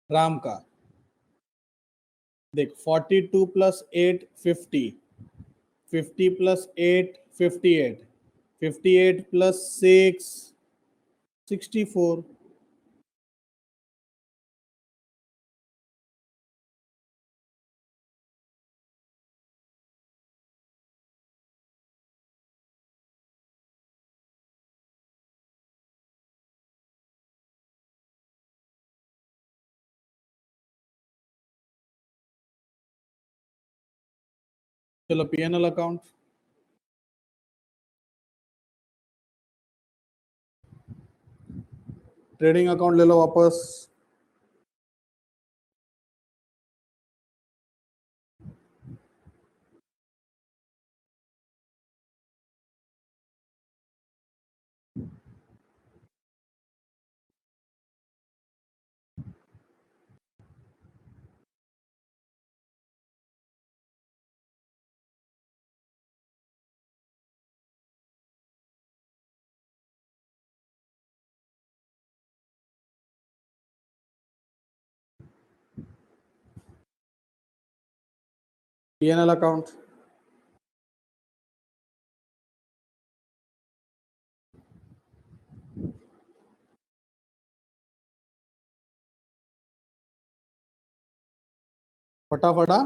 राम का। देख 42 plus 8 50, 50 plus 8 58, 58 plus 6 64। चलो पीएनएल अकाउंट, ट्रेडिंग अकाउंट ले लो वापस। पीएनएल अकाउंट, फटाफटा।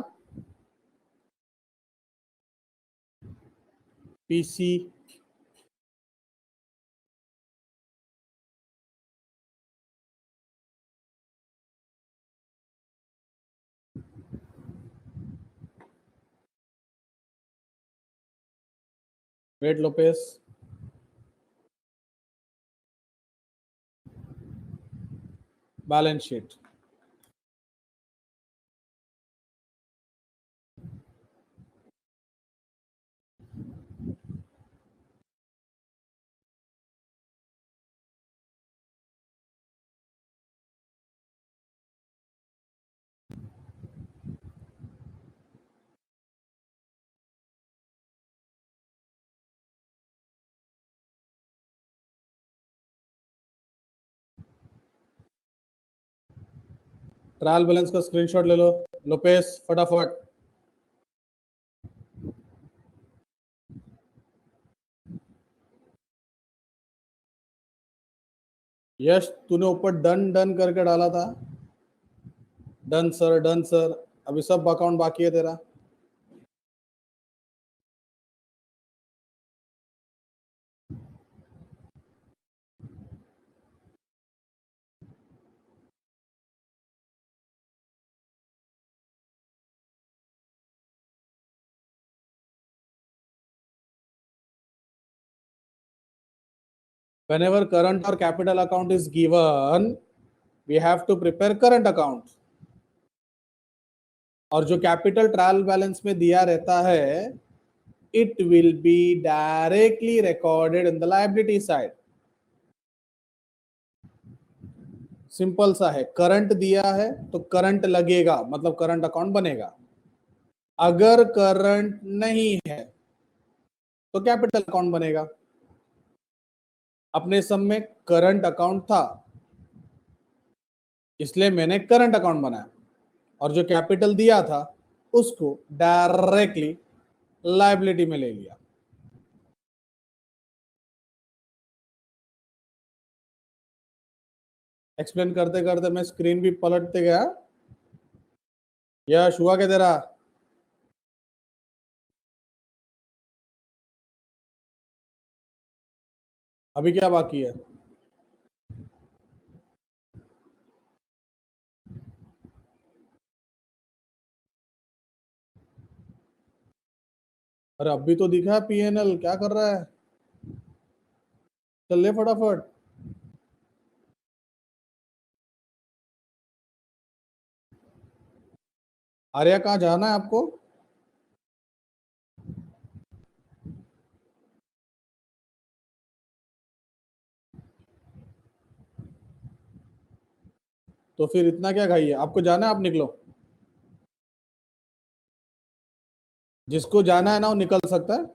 PC, wait Lopes, balance sheet. Trial balance का स्क्रीनशॉट ले लो लोपेस, फटाफट। यश तूने ऊपर डन डन करके डाला था। Done sir, done sir. अभी सब अकाउंट बाकी है तेरा। Whenever current or capital account is given, we have to prepare current account. और जो कैपिटल ट्रायल बैलेंस में दिया रहता है, it will be directly recorded in the liability side. Simple सा है, करंट दिया है तो करंट लगेगा, मतलब करंट अकाउंट बनेगा। अगर करंट नहीं है तो कैपिटल अकाउंट बनेगा। अपने सब में करंट अकाउंट था, इसलिए मैंने करंट अकाउंट बनाया, और जो कैपिटल दिया था उसको डायरेक्टली लायबिलिटी में ले लिया। एक्सप्लेन करते करते मैं स्क्रीन भी पलटते गया। यश हुआ क्या तेरा? अभी क्या बाकी है? अरे अभी तो दिखा पीएनएल, क्या कर रहा है? चल ले फटाफट। आर्या कहाँ जाना है आपको? तो फिर इतना क्या खाइए, आपको जाना है, आप निकलो। जिसको जाना है ना वो निकल सकता है।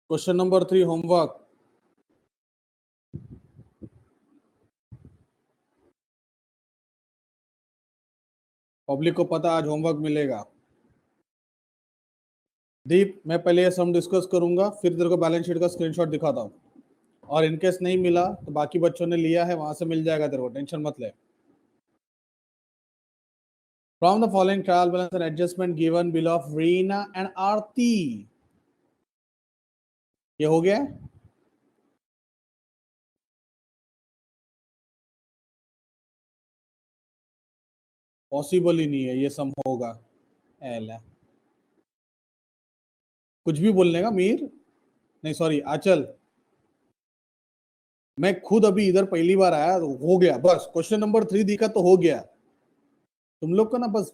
Question number 3 homework. पब्लिक को पता आज होमवर्क मिलेगा। दीप, मैं पहले ये सम डिस्कस करूंगा, फिर तेरे को बैलेंस शीट का स्क्रीनशॉट दिखाता हूँ, और इनकेस नहीं मिला तो बाकी बच्चों ने लिया है, वहां से मिल जाएगा तेरे को, टेंशन मत ले। From the following trial balance and adjustment given below of Reena and Aarti, ये हो गया? पॉसिबल ही नहीं है ये सम होगा। एला, कुछ भी बोलने का मीर, नहीं सॉरी आचल, मैं खुद अभी इधर पहली बार आया, तो हो गया बस। क्वेश्चन नंबर 3 दिखा तो हो गया। तुम लोग का ना बस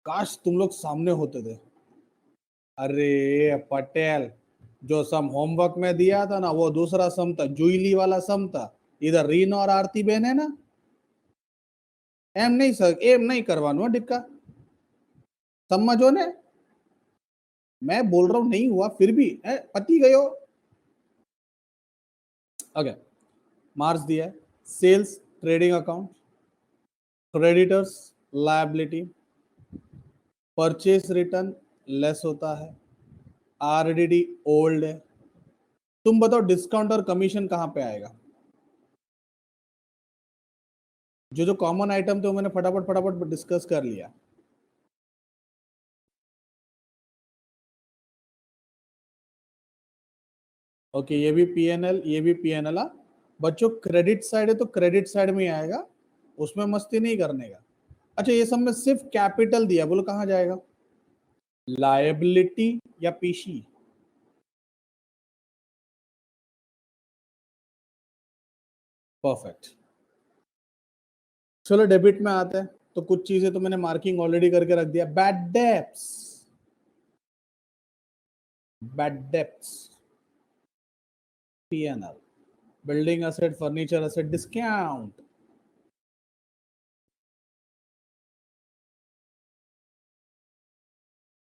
काश तुम लोग सामने होते थे। अरे पटेल, जो सम होमवर्क में दिया था ना, वो दूसरा सम था, जुईली वाला सम था। इधर रीन और आरती बहन है ना, एम नहीं सर, एम नहीं करवाना डिक्का, समझो ने। मैं बोल रहा हूं नहीं हुआ, फिर भी पति गयो। ओके, मार्क्स दिया है। Sales trading account, creditors liability, purchase return less होता है, आरडीडी ओल्ड है। तुम बताओ डिस्काउंट और कमीशन कहां पे आएगा? जो जो कॉमन आइटम थे वो मैंने फटाफट फटाफट डिस्कस कर लिया। ओके, ये भी पीएनएल, ये भी पीएनएल। बच्चों क्रेडिट साइड है तो क्रेडिट साइड में ही आएगा, उसमें मस्ती नहीं करने का। अच्छा, ये सब में सिर्फ कैपिटल दिया, बोलो कहां जाएगा? लायबिलिटी या पीसी? परफेक्ट। चलो डेबिट में आते हैं, तो कुछ चीजें तो मैंने मार्किंग ऑलरेडी करके रख दिया। Bad debts, bad debts PNL, building asset, furniture asset, discount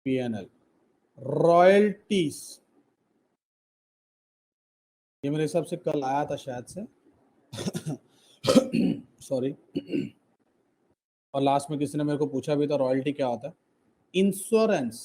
PNL, royalties, ये मेरे हिसाब से कल आया था शायद से, सॉरी। और लास्ट में किसी ने मेरे को पूछा भी था रॉयल्टी क्या होता है। इंश्योरेंस,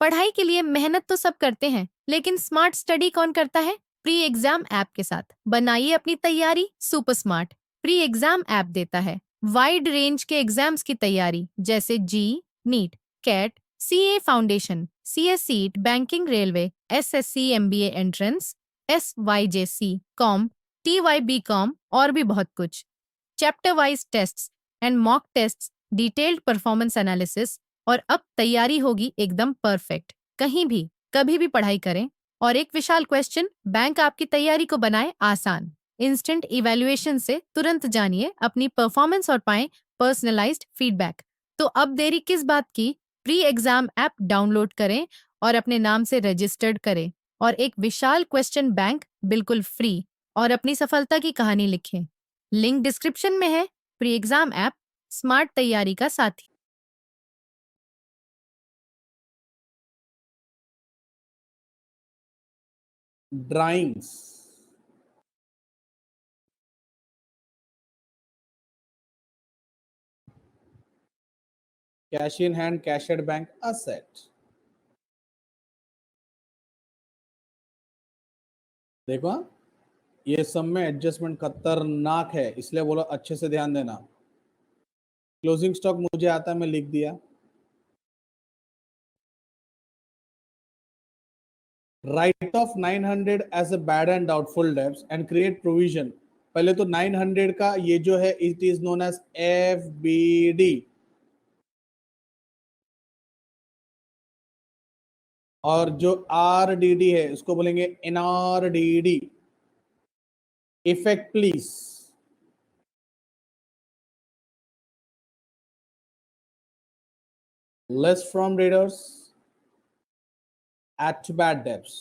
पढ़ाई के लिए मेहनत तो सब करते हैं, लेकिन स्मार्ट स्टडी कौन करता है? प्री एग्जाम ऐप के साथ बनाइए अपनी तैयारी super smart. Pre exam app देता है वाइड रेंज के एग्जाम्स की तैयारी, जैसे JEE, NEET, CAT, CA foundation, CS CET, banking, railway, SSC, MBA entrance, SYJC, com, TYB com और भी बहुत कुछ। Chapter wise tests and mock tests, detailed performance analysis, और अब तैयारी होगी एकदम परफेक्ट। कहीं भी कभी भी पढ़ाई करें, और एक विशाल क्वेश्चन बैंक आपकी तैयारी को बनाए आसान। इंस्टेंट इवैल्यूएशन से तुरंत जानिए अपनी परफॉर्मेंस और पाएं पर्सनलाइज्ड फीडबैक। तो अब देरी किस बात की? प्री एग्जाम ऐप डाउनलोड करें और अपने नाम से रजिस्टर्ड करें, और एक विशाल क्वेश्चन बैंक बिल्कुल फ्री, और अपनी सफलता की कहानी लिखें। लिंक डिस्क्रिप्शन में है। प्री एग्जाम ऐप स्मार्ट तैयारी का साथी। Drawings, cash in hand, cash at bank asset. देखो हाँ, ये सब में एडजस्टमेंट खतरनाक है, इसलिए बोलो अच्छे से ध्यान देना। क्लोजिंग स्टॉक मुझे आता है, मैं लिख दिया। Write off 900 as a bad and doubtful debts and create provision. पहले तो 900 का ये जो है it is known as FBD, और जो आरडीडी है उसको बोलेंगे NRDD. Effect please, less from debtors at bad debts.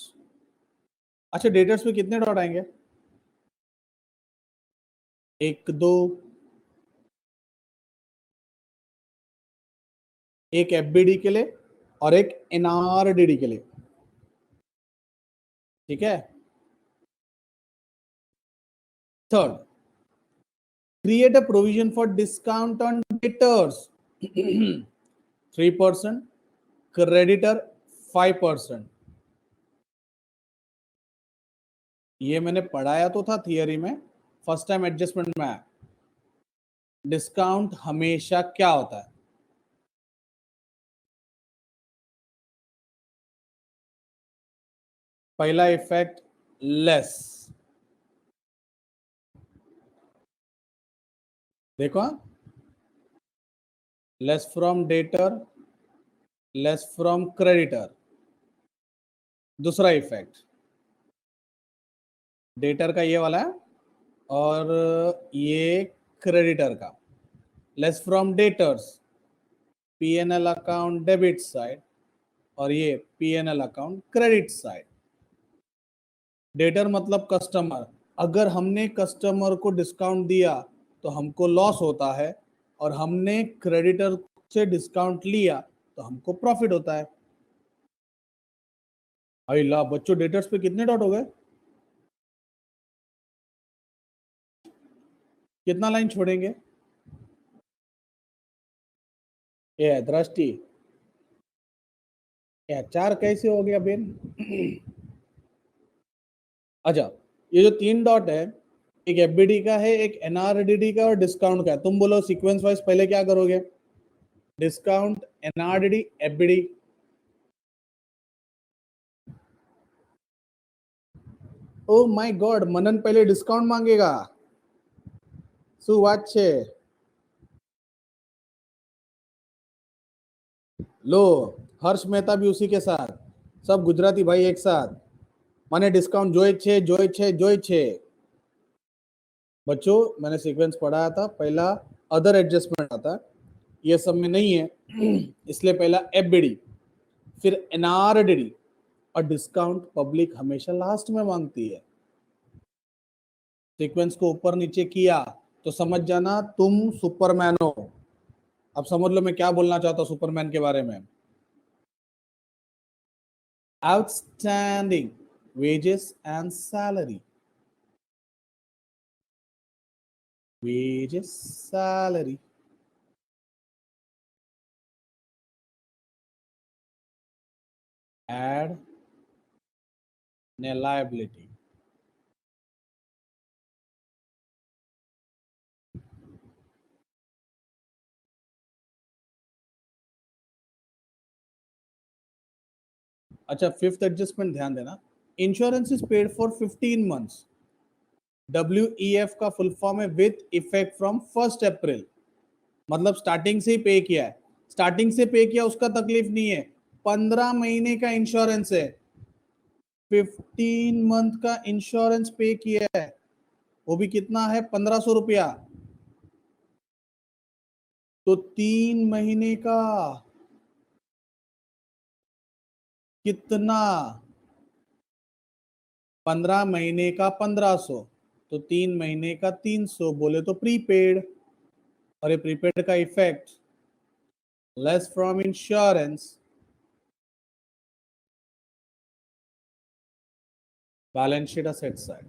अच्छा, डेटर्स में कितने डॉट आएंगे? एक दो, एक एफबीडी के लिए और एक एनआरडीडी के लिए। ठीक है। Third, create a provision for discount on debtors 3%, creditor 5%। ये मैंने पढ़ाया तो था थियरी में, फर्स्ट टाइम एडजस्टमेंट में आया। डिस्काउंट हमेशा क्या होता है? पहला इफेक्ट लेस, देखो, less from debtor, less from creditor. दूसरा इफेक्ट डेटर का ये वाला है और ये क्रेडिटर का, less from debtors PNL account debit side और ये PNL account credit side. Debtor मतलब कस्टमर, अगर हमने कस्टमर को डिस्काउंट दिया तो हमको लॉस होता है, और हमने क्रेडिटर से डिस्काउंट लिया तो हमको प्रॉफिट होता है। अल्लाह बच्चों, डेटर्स पे कितने डॉट हो गए? कितना लाइन छोड़ेंगे? ये दृष्टि, ये चार कैसे हो गया बेन? अच्छा, ये जो तीन डॉट है, एक एफबीडी का है, एक एनआरडीडी का और डिस्काउंट का है। तुम बोलो सीक्वेंस वाइज पहले क्या करोगे? Discount, NRDD, FBD. Oh my God, Manan पहले डिस्काउंट मांगेगा। શું વાત છે? लो, हर्ष मेहता भी उसी के साथ, सब गुजराती भाई एक साथ। माने डिस्काउंट जोई छे, जोई छे, जोई छे। बच्चों मैंने सीक्वेंस पढ़ाया था, पहला अदर एडजस्टमेंट आता है, ये सब में नहीं है इसलिए पहला एफबीडी, फिर एनआरडीडी, और डिस्काउंट पब्लिक हमेशा लास्ट में मांगती है। सीक्वेंस को ऊपर नीचे किया तो समझ जाना तुम सुपरमैन हो। अब समझ लो मैं क्या बोलना चाहता हूं सुपरमैन के बारे में। Outstanding wages and salary, wages salary, एड ने लायबिलिटी। अच्छा, फिफ्थ एडजस्टमेंट ध्यान देना, insurance is paid for 15 months. WEF का फुल फॉर्म है विथ इफेक्ट फ्रॉम 1 अप्रैल, मतलब स्टार्टिंग से ही पे किया है। स्टार्टिंग से पे किया उसका तकलीफ नहीं है, 15 महीने का इंश्योरेंस है, 15 मंथ का इंश्योरेंस पे किया है, वो भी कितना है? 1500 रुपया। तो 3 महीने का कितना? 15 महीने का 1500, तो 3 महीने का 300, बोले तो प्रीपेड। और ये प्रीपेड का effect less from insurance, balance sheet asset side.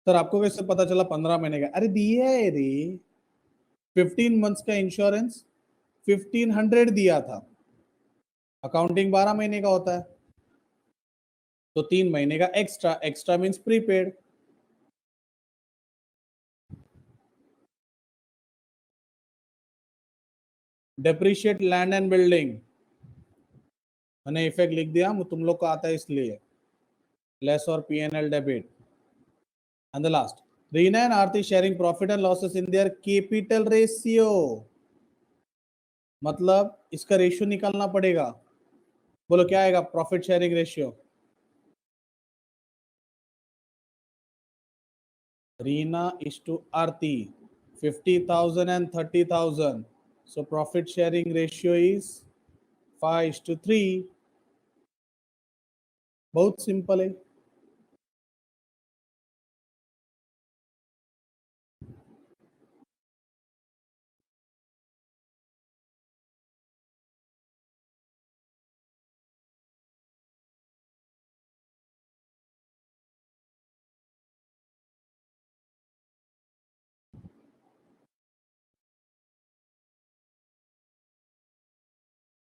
Sir आपको कैसे पता चला 15 महीने का? अरे दिया है रे, 15 मंथ्स का इंश्योरेंस 1500 दिया था, अकाउंटिंग 12 महीने का होता है, तो 3 महीने का extra, extra means prepaid. Depreciate land and building, मैंने इफेक्ट लिख दिया, तुम लोग को आता है इसलिए, लेस और PNL debit. And the last, Reena and Aarti sharing profit and losses in their capital ratio, मतलब इसका रेशियो निकालना पड़ेगा। बोलो क्या आएगा profit sharing ratio? Reena is to Aarti 50,000 and 30,000, so profit sharing ratio is 5:3। बहुत सिंपल है।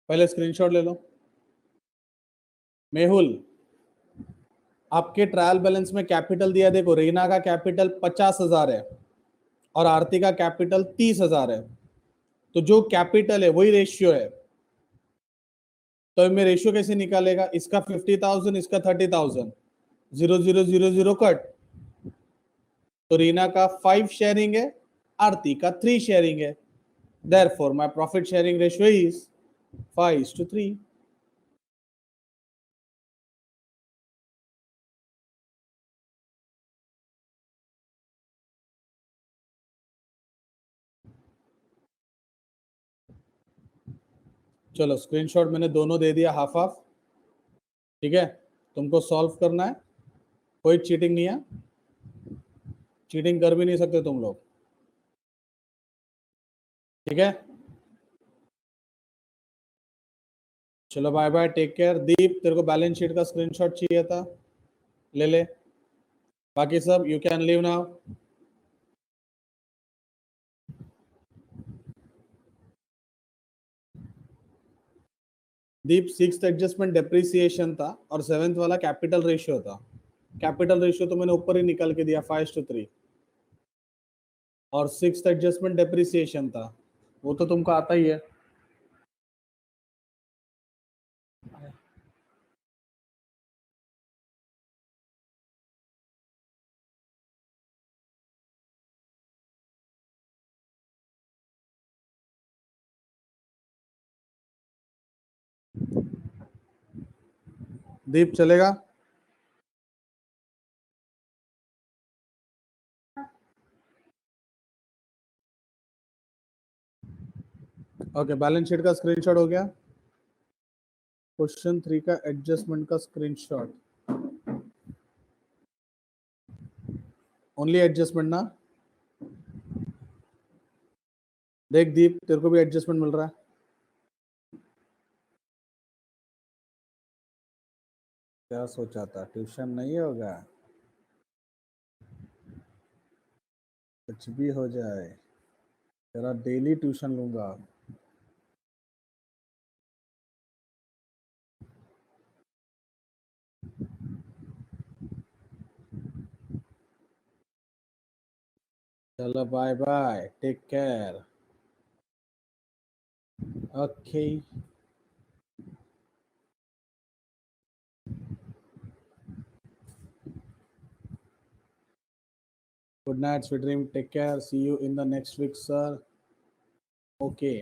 पहले स्क्रीनशॉट ले लो। मेहुल, आपके ट्रायल बैलेंस में कैपिटल दिया, देखो रीना का कैपिटल 50,000 है और आरती का कैपिटल 30,000 है, तो जो कैपिटल है वही रेशियो है। तो मैं रेशियो कैसे निकालेगा, इसका 50,000 इसका 30,000, 0,0,0,0 कट। तो रीना का 5 शेयरिंग है, आरती का 3 शेयरिंग है, therefore my profit sharing ratio is 5:3। चलो स्क्रीनशॉट मैंने दोनों दे दिया, हाफ हाफ। ठीक है, तुमको सॉल्व करना है, कोई चीटिंग नहीं है, चीटिंग कर भी नहीं सकते तुम लोग। ठीक है, चलो बाय बाय, टेक केयर। दीप, तेरे को बैलेंस शीट का स्क्रीनशॉट चाहिए था, ले ले। बाकी सब you can leave now. Deep, 6th adjustment depreciation था और 7th वाला कैपिटल रेशियो था। कैपिटल रेशियो तो मैंने ऊपर ही निकल के दिया 5:3, और 6th एडजस्टमेंट डेप्रिसिएशन था, वो तो तुमको आता ही है। दीप चलेगा? ओके, बैलेंस शीट का स्क्रीनशॉट हो गया। क्वेश्चन 3 का एडजस्टमेंट का स्क्रीनशॉट, ओनली एडजस्टमेंट ना। देख दीप, तेरे को भी एडजस्टमेंट मिल रहा है। क्या सोचा था, ट्यूशन नहीं होगा? कुछ भी हो जाए, तेरा डेली ट्यूशन लूंगा। चलो bye bye, take care. Okay, good night, sweet dream, take care, see you in the next week, sir. Okay.